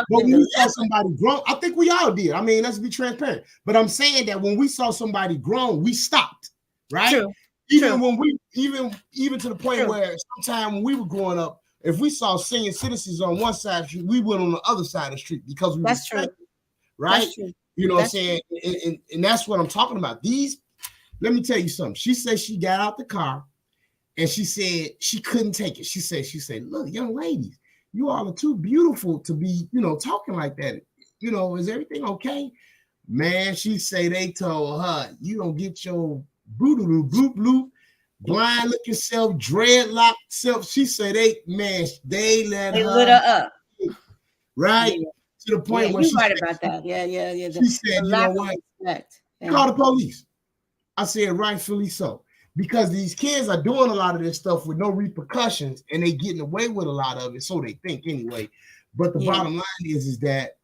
when we saw somebody grown, I think we all did. I mean, let's be transparent. But I'm saying that when we saw somebody grown, we stopped, right? True. When we even to the point where sometime when we were growing up, if we saw senior citizens on one side of the street, we went on the other side of the street because we that's true, right? That's true. You know what I'm saying? And that's what I'm talking about. Let me tell you something. She said she got out the car and she said she couldn't take it. She said, look, young ladies, you all are too beautiful to be, talking like that. Is everything okay? Man, she say they told her, you don't get your boo-doo-doo, bloop-bloop, blind looking self, dreadlock self. She said they let her lit her up. Right? Yeah. To the point where you're right about that. Yeah. She said, you know what? Call the police. I said rightfully so, because these kids are doing a lot of this stuff with no repercussions, and they getting away with a lot of it, so they think anyway. But the bottom line is that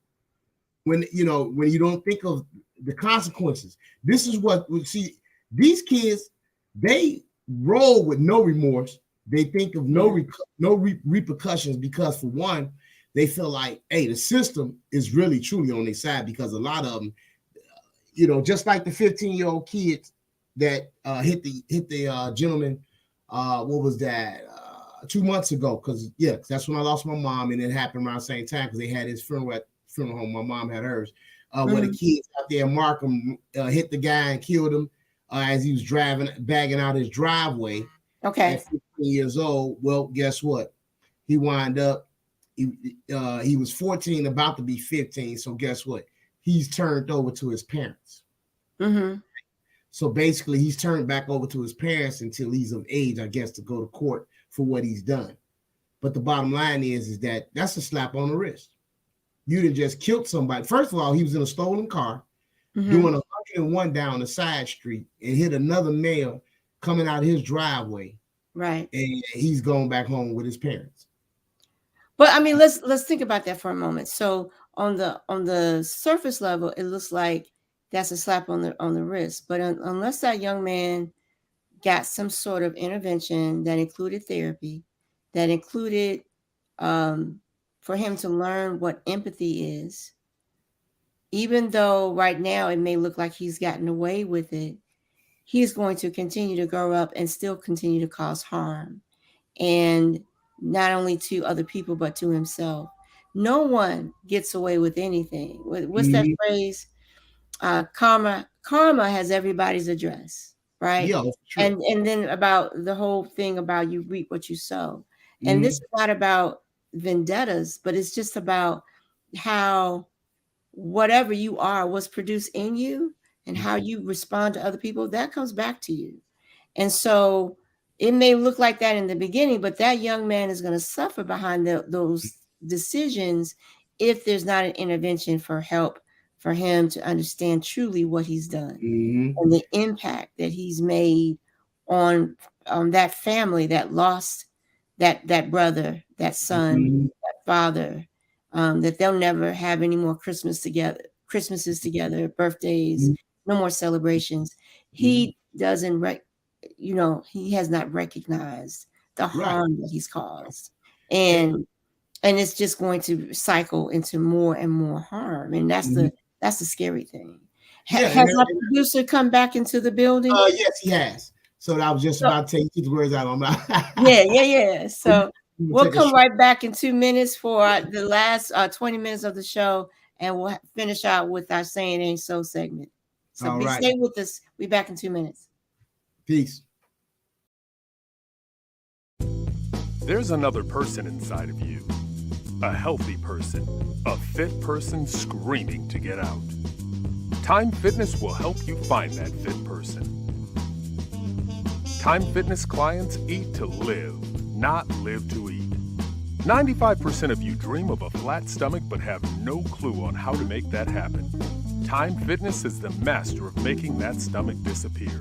when you don't think of the consequences, this is what we see. These kids, they roll with no remorse. They think of no repercussions because, for one, they feel like, hey, the system is really truly on their side, because a lot of them, just like the 15-year-old kids that hit the gentleman, what was that, 2 months ago? Because that's when I lost my mom, and it happened around the same time because they had his funeral at funeral home. My mom had hers. Where the kids out there, Markham, hit the guy and killed him as he was bagging out his driveway. Okay. At 15 years old. Well, guess what? He wound up. He was 14, about to be 15. So guess what? He's turned over to his parents. Mm-hmm. So basically, he's turned back over to his parents until he's of age, I guess, to go to court for what he's done. But the bottom line is that that's a slap on the wrist. You done just killed somebody. First of all, he was in a stolen car, doing 101 down the side street, and hit another male coming out of his driveway. Right. And he's going back home with his parents. But I mean, let's think about that for a moment. So on the surface level, it looks like that's a slap on the wrist. But unless that young man got some sort of intervention that included therapy, that included for him to learn what empathy is, even though right now it may look like he's gotten away with it, he's going to continue to grow up and still continue to cause harm. And not only to other people, but to himself. No one gets away with anything. What's that phrase? Karma has everybody's address, right? Yeah, true. And then about the whole thing about you reap what you sow. And this is not about vendettas, but it's just about how whatever you are was produced in you, and how you respond to other people, that comes back to you. And so it may look like that in the beginning, but that young man is going to suffer behind those decisions if there's not an intervention for help for him to understand truly what he's done and the impact that he's made on that family that lost that brother, that son, that father, that they'll never have any more Christmases together, birthdays, no more celebrations. He doesn't he has not recognized the harm that he's caused. And it's just going to cycle into more and more harm. And that's the scary thing. Has our producer come back into the building? Yes, he has. So I was just about to take the words out of my mouth. Yeah. So we'll come right back in 2 minutes for the last 20 minutes of the show, and we'll finish out with our Saying Ain't So segment. So stay with us. We'll be back in 2 minutes. Peace. There's another person inside of you. A healthy person. A fit person screaming to get out. Time Fitness will help you find that fit person. Time Fitness clients eat to live, not live to eat. 95% of you dream of a flat stomach but have no clue on how to make that happen. Time Fitness is the master of making that stomach disappear.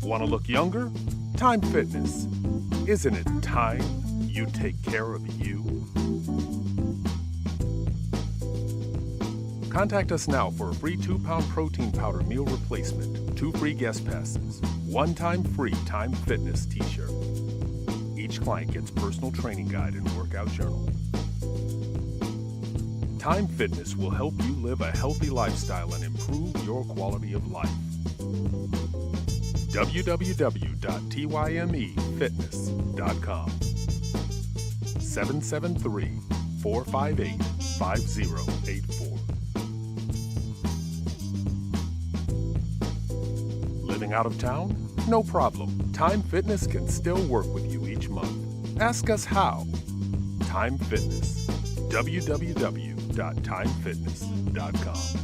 Want to look younger? Time Fitness. Isn't it time you take care of you? Contact us now for a free 2-pound protein powder meal replacement, 2 free guest passes, 1-time free Time Fitness t-shirt. Each client gets personal training guide and workout journal. Time Fitness will help you live a healthy lifestyle and improve your quality of life. www.tymefitness.com 773-458-5084. Living out of town? No problem. Time Fitness can still work with you each month. Ask us how. Time Fitness. www.timefitness.com.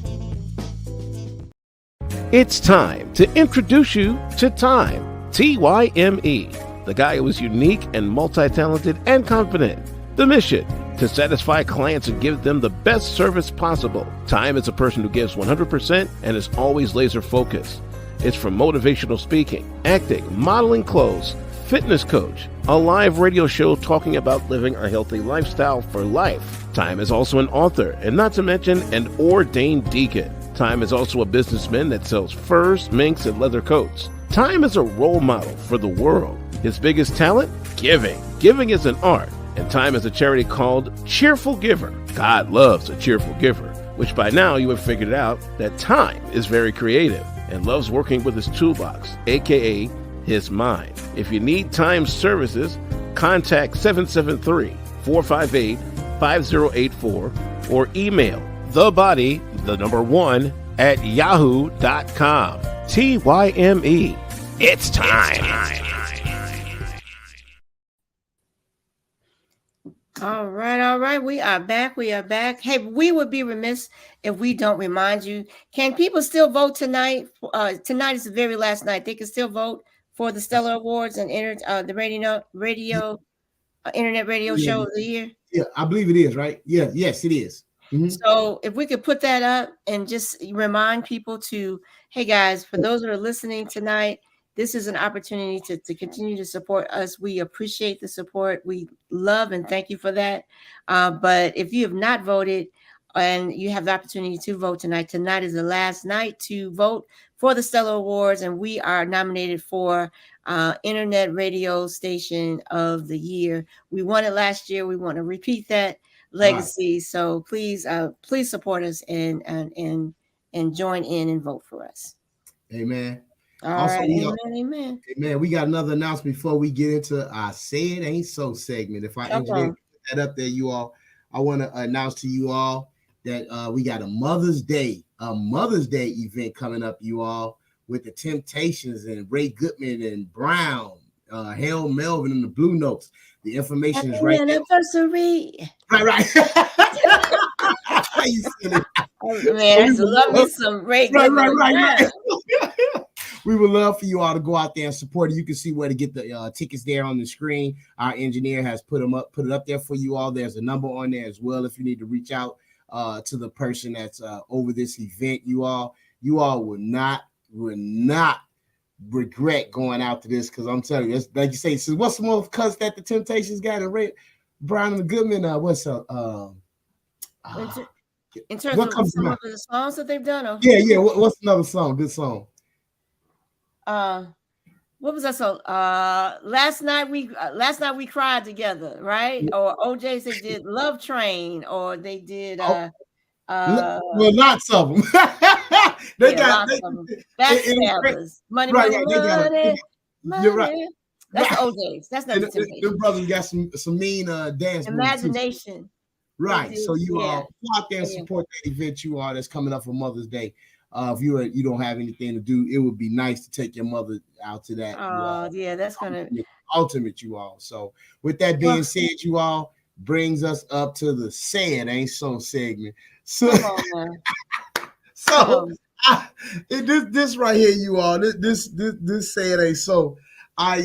It's time to introduce you to Time, T-Y-M-E, the guy who is unique and multi-talented and confident. The mission, to satisfy clients and give them the best service possible. Time is a person who gives 100% and is always laser focused. It's from motivational speaking, acting, modeling clothes, fitness coach, a live radio show talking about living a healthy lifestyle for life. Time is also an author, and not to mention an ordained deacon. Time is also a businessman that sells furs, minks, and leather coats. Time is a role model for the world. His biggest talent? Giving. Giving is an art, and Time is a charity called Cheerful Giver. God loves a cheerful giver, which by now you have figured out that Time is very creative and loves working with his toolbox, aka his mind. If you need Time services, contact 773-458-5084 or email thebody1@yahoo.com. TYME. It's time. All right. We are back. Hey, we would be remiss if we don't remind you. Can people still vote tonight? Tonight is the very last night. They can still vote for the Stellar Awards and the Internet Radio Show of the Year. Yeah, I believe it is, right? Yeah, yes, it is. Mm-hmm. So if we could put that up and just remind people to, hey guys, for those that are listening tonight, this is an opportunity to continue to support us. We appreciate the support. We love and thank you for that. But if you have not voted and you have the opportunity to vote tonight is the last night to vote for the Stellar Awards. And we are nominated for Internet Radio Station of the Year. We won it last year. We want to repeat that legacy. Right. So please support us and join in and vote for us. Amen. All right. Amen. We got another announcement before we get into our Say It Ain't So segment. If I engineer that up there, you all, I want to announce to you all that we got a Mother's Day event coming up, you all, with the Temptations and Ray Goodman and Brown, Hale Melvin and the Blue Notes. The information is right anniversary. There. Right. Oh, man, I just love me some Ray Goodman. Right. We would love for you all to go out there and support it. You can see where to get the tickets there on the screen. Our engineer has put it up there for you all. There's a number on there as well if you need to reach out to the person that's over this event. You all will not regret going out to this, because I'm telling you, it's, like you say, so what's the more cuss that the Temptations got and Ray Brown and Goodman? What's up? In terms of some of the songs that they've done? Yeah. What's another song? Good song. What was that song? Last night we cried together, right? Or OJ's they did Love Train, or they did well, lots of them. Lots of them. Backstabbers. Money. You're right. That's OJ's. That's not the Temptations. The brothers got some mean dance. Imagination. Right. So you all go out there and support that event, you all, that's coming up for Mother's Day. If you don't have anything to do, it would be nice to take your mother out to that. That's gonna ultimate, you all. So with that being said, you all, brings us up to the Say It Ain't So segment. So, this right here, you all, this Say It Ain't So. I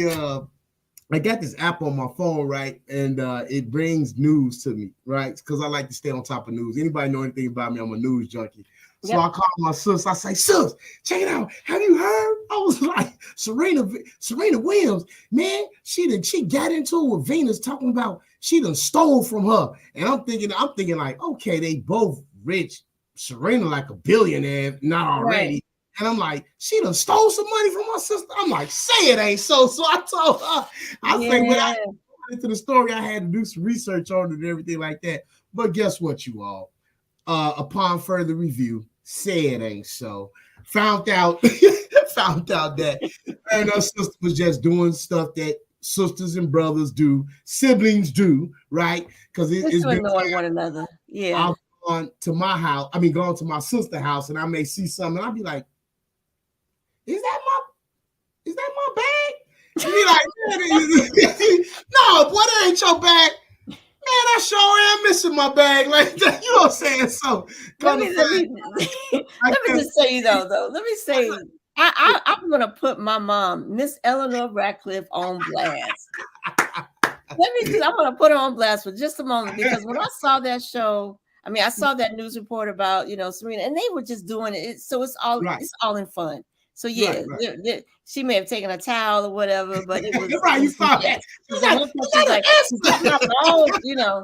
got this app on my phone, right? And it brings news to me, right? Because I like to stay on top of news. Anybody know anything about me? I'm a news junkie. So I called my sis. I say, sis, check it out. Have you heard? I was like, Serena Williams, man, she got into it with Venus, talking about she done stole from her. And I'm thinking like, okay, they both rich. Serena like a billionaire, not already. Right. And I'm like, she done stole some money from my sister. I'm like, say it ain't so. So I told her, when I got into the story, I had to do some research on it and everything like that. But guess what, you all? Upon further review, say it ain't so. Found out that and her sister was just doing stuff that sisters and brothers do, siblings do, right? Because it's annoying one another. Yeah. I've gone to my house. Gone to my sister's house, and I may see something, and I'll be like, Is that my bag? And be like, no, boy, that ain't your bag. Man, I sure am missing my bag like that. You know what I'm saying? So let me just say though. Let me say, I'm gonna put my mom, Miss Eleanor Ratcliffe, on blast. I'm gonna put her on blast for just a moment, because when I saw that show, I saw that news report about Serena, and they were just doing it. So it's all in fun. So yeah, she may have taken a towel or whatever, but it was right. You saw that. She's like, you know.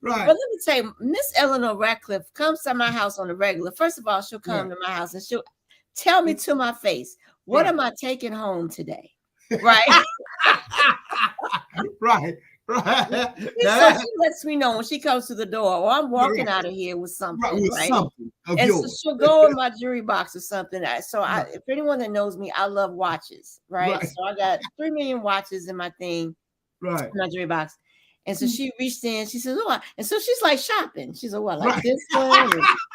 Right. But let me tell you, Miss Eleanor Ratcliffe comes to my house on the regular. First of all, she'll come to my house and she'll tell me to my face, what am I taking home today? Right. Right. So she lets me know when she comes to the door, or I'm walking out of here with something, right? And so she'll go in my jewelry box or something. If anyone that knows me, I love watches, right? So I got 3 million watches in my thing, in my jewelry box. And so she reached in, she says, "Oh," and so she's like shopping. She's like, "Well, I like this one,"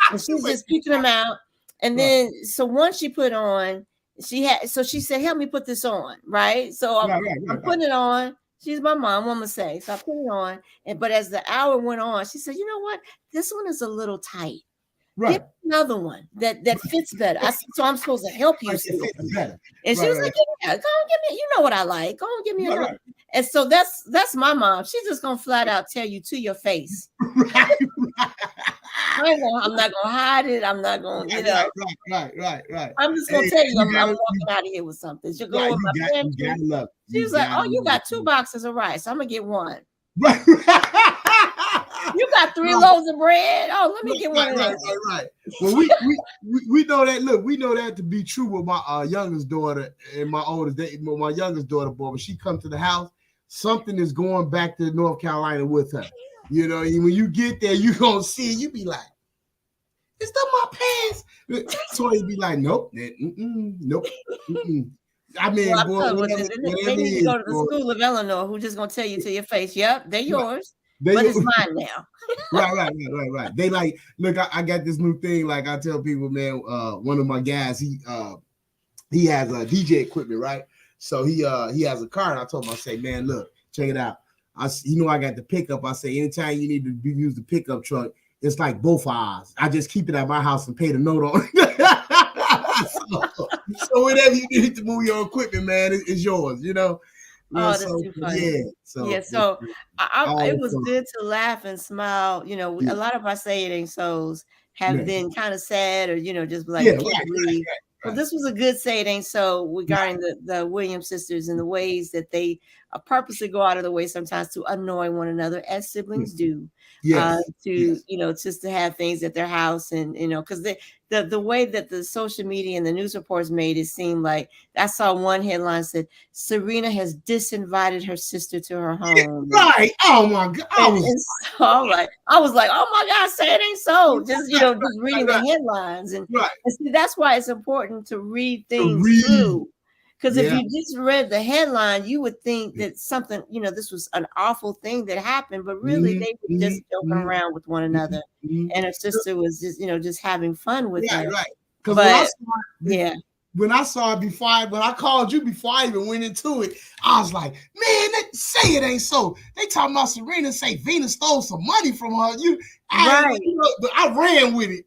and she's just picking them out. And then, so once she put on, she said, "Help me put this on," right? So I'm putting it on. She's my mom, I'm gonna say. So I put it on, but as the hour went on, she said, "You know what? This one is a little tight. Get another one that fits better." I said, "So I'm supposed to help you see it." And she was like, "Yeah, go on, give me. You know what I like. Go on, give me another." And so that's my mom. She's just gonna flat out tell you to your face. I'm not gonna hide it. I'm not gonna, you know. Right. I'm just gonna tell you, I'm walking out of here with something. She'll go in my pantry. She was like, "Oh, you got 2 boxes of rice. I'm gonna get one." Right. You got 3 loaves of bread. Oh, let me get one of those. Right. Well, we know that. Look, we know that to be true with my youngest daughter and my oldest. My youngest daughter, boy, when she comes to the house, something is going back to North Carolina with her. You know, when you get there, you gonna see it. You be like, "Is that my pants?" So you be like, "Nope, nope." I mean, boy, they need to go to the school of Eleanor, who just gonna tell you to your face, "Yep, they're yours." But it's mine now. Right. They like, look, I got this new thing. Like I tell people, man, one of my guys, he has a DJ equipment, right? So he has a car, and I told him, I say, "Man, look, check it out. I got the pickup. I say, anytime you need to use the pickup truck, it's like both ours. I just keep it at my house and pay the note on it." so whenever you need to move your equipment, man, it's yours, you know. Oh, that's too funny. So it was good to laugh and smile. You know, a lot of our Say It Ain't So's have been kind of sad, or, you know, just like, can't believe. But this was a good Say It Ain't So regarding the Williams sisters and the ways that they purposely go out of the way sometimes to annoy one another, as siblings do. You know, just to have things at their house, and, you know, because the way that the social media and the news reports made it seem like, I saw one headline said Serena has disinvited her sister to her home. Right. Oh my God. I was like, oh my God, Say It Ain't So. Just, you know, just reading the headlines. And see, that's why it's important to read things through. Because if you just read the headline, you would think that something, you know, this was an awful thing that happened, but really they were just joking around with one another. And her sister was just, you know, just having fun with her. Right. Because when I saw it when I called you before I even went into it, I was like, man, Say It Ain't So. They talking about Serena say Venus stole some money from her. But I ran with it.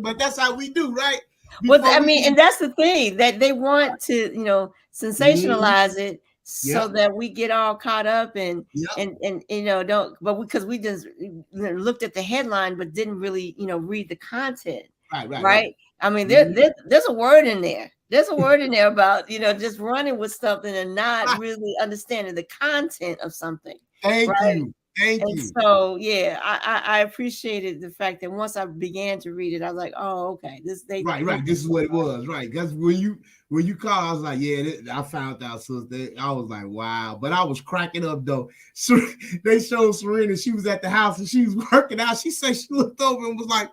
But that's how we do, right? Well, I mean, and that's the thing, that they want to, you know, sensationalize it so that we get all caught up and you know, because we just looked at the headline but didn't really, you know, read the content. Right. I mean, there's a word in there. There's a word in there about, you know, just running with something and not really understanding the content of something. Thank you. So I appreciated the fact that once I began to read it, I was like, oh, okay, this is what it was, right? Because when you called, I was like, I found out, sister. I was like, wow, but I was cracking up though. So they showed Serena, she was at the house and she was working out. She said she looked over and was like,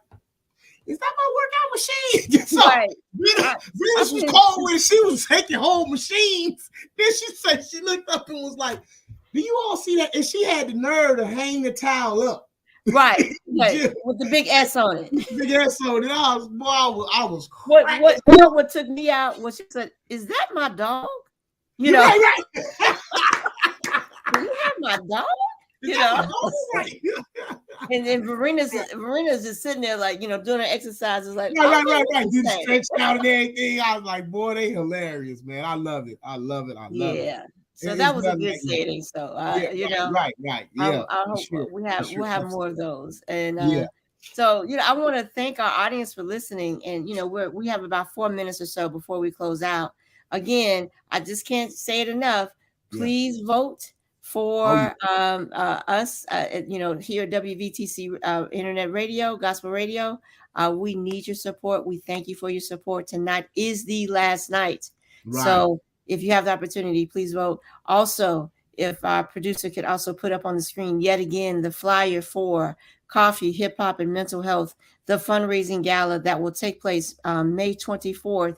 "Is that my workout machine?" So Venus was cold when she was taking whole machines. Then she said she looked up and was like, "Do you all see that?" And she had the nerve to hang the towel up. Right. With the big S on it. Big S on it. I was what took me out was she said, "Is that my dog?" You know. Right. Do you have my dog? You know. And then Verena's just sitting there, like, you know, doing her exercises, like right. Just stretched out and everything. I was like, boy, they hilarious, man. I love it. Yeah. So that was a good setting. So you know, right. Yeah, I hope we'll have more of those. And So, I want to thank our audience for listening. And, we have about 4 minutes or so before we close out. Again, I just can't say it enough. Please vote for us, here at WVTC Internet Radio, Gospel Radio. We need your support. We thank you for your support. Tonight is the last night. Right. So if you have the opportunity, please vote. Also, if our producer could also put up on the screen yet again the flyer for Coffee, Hip Hop, and Mental Health, the fundraising gala that will take place May 24th,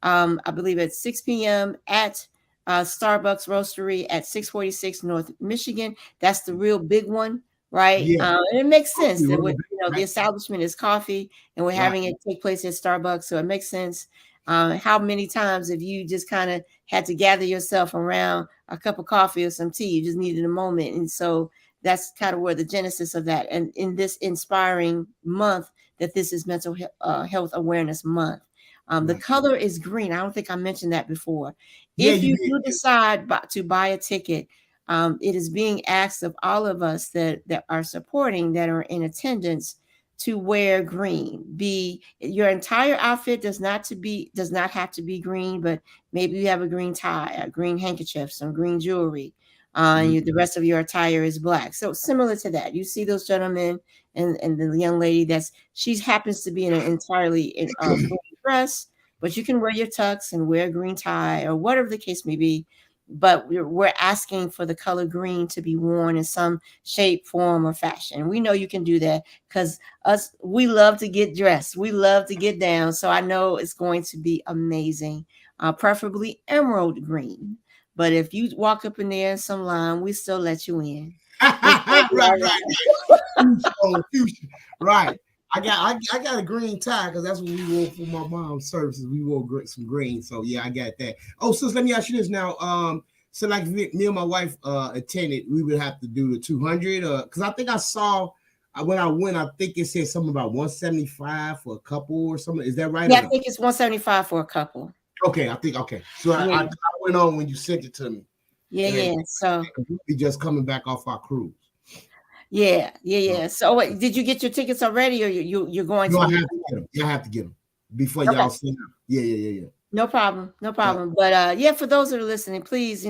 I believe at 6 p.m. at Starbucks Roastery at 646 North Michigan. That's the real big one, right? Yeah. And it makes sense that the establishment is coffee, and we're having it take place at Starbucks, so it makes sense. How many times have you just kind of had to gather yourself around a cup of coffee or some tea? You just needed a moment, and so that's kind of where the genesis of that. And in this inspiring month, that this is Mental Health Awareness Month. The color is green. I don't think I mentioned that before. If you do decide to buy a ticket, it is being asked of all of us that are supporting, that are in attendance, to wear green. Your entire outfit does not have to be green, but maybe you have a green tie, a green handkerchief, some green jewelry. The rest of your attire is black. So similar to that, you see those gentlemen and the young lady she happens to be in an entirely green dress, but you can wear your tux and wear a green tie or whatever the case may be. But we're asking for the color green to be worn in some shape, form, or fashion. We know you can do that because we love to get dressed. We love to get down. So I know it's going to be amazing, preferably emerald green. But if you walk up in there in some line, we still let you in. Right. I got a green tie because that's what we wore for my mom's services. We wore some green. So yeah, I got that. Oh, sis, let me ask you this now. So like me and my wife attended, we would have to do the 200. Because I think I saw when I went, I think it said something about 175 for a couple or something. Is that right? Yeah, I think it's 175 for a couple. Okay. So I went on when you sent it to me. Yeah. So we just coming back off our cruise. Yeah. So wait, did you get your tickets already, or you're going to? I have to get them. I have to get them before y'all see them. Yeah. No problem. But for those that are listening, please,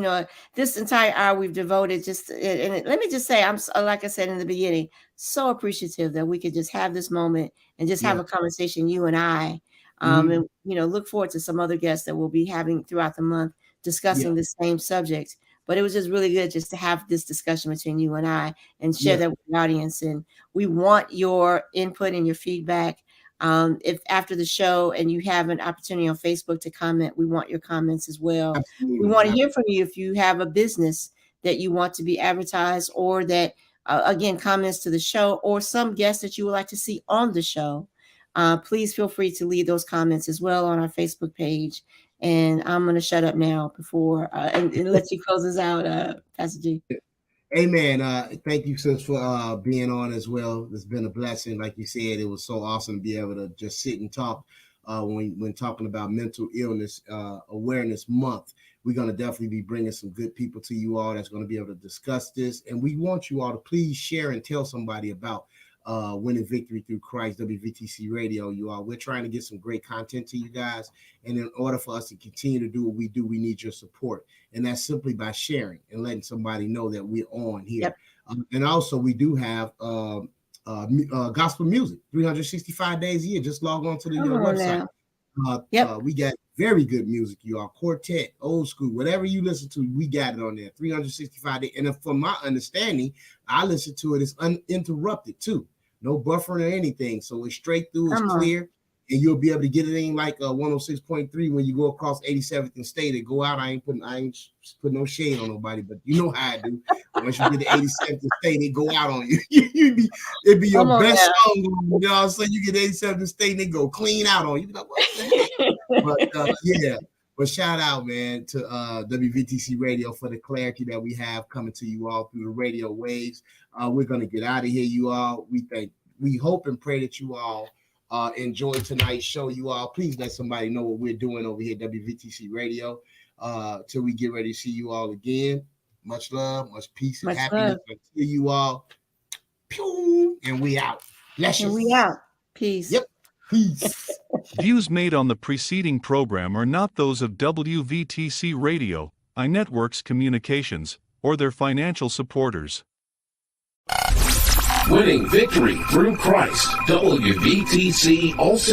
this entire hour we've devoted and let me just say, I'm, like I said in the beginning, so appreciative that we could just have this moment and just have a conversation, you and I, and look forward to some other guests that we'll be having throughout the month discussing the same subject. But it was just really good just to have this discussion between you and I and share that with the audience. And we want your input and your feedback. If after the show and you have an opportunity on Facebook to comment, we want your comments as well. Absolutely. We want to hear from you if you have a business that you want to be advertised, or that, again, comments to the show, or some guests that you would like to see on the show. Please feel free to leave those comments as well on our Facebook page. And I'm going to shut up now before and let you close us out, Pastor G. Amen. Thank you, sis, for being on as well. It's been a blessing. Like you said, it was so awesome to be able to just sit and talk when talking about Mental Illness Awareness Month. We're going to definitely be bringing some good people to you all that's going to be able to discuss this. And we want you all to please share and tell somebody about Winning Victory Through Christ, WVTC Radio. You all, we're trying to get some great content to you guys. And in order for us to continue to do what we do, we need your support. And that's simply by sharing and letting somebody know that we're on here. Yep. And also we do have gospel music 365 days a year. Just log on to the website. We got very good music, you all. Quartet, old school, whatever you listen to, we got it on there 365 days. And from my understanding, I listen to it, it's uninterrupted too. No buffering or anything. So it's straight through, it's clear. And you'll be able to get it in like 106.3 when you go across 87th and State and go out. I ain't put no shade on nobody, but you know how I do. Once you get to 87th and State, they go out on you. It'd be your best song. You know, so you get 87th and State and they go clean out on you. Be like, what the heck? But shout out, man, to WVTC Radio for the clarity that we have coming to you all through the radio waves. We're gonna get out of here, you all. We hope and pray that you all enjoy tonight's show. You all, please let somebody know what we're doing over here at WVTC Radio till we get ready to see you all again. Much love, much peace, and happiness. Until you all, pew, and we out. Bless you. And we out. Peace. Yep. Peace. Views made on the preceding program are not those of WVTC Radio, iNetworks Communications, or their financial supporters. Winning victory through Christ. WVTC also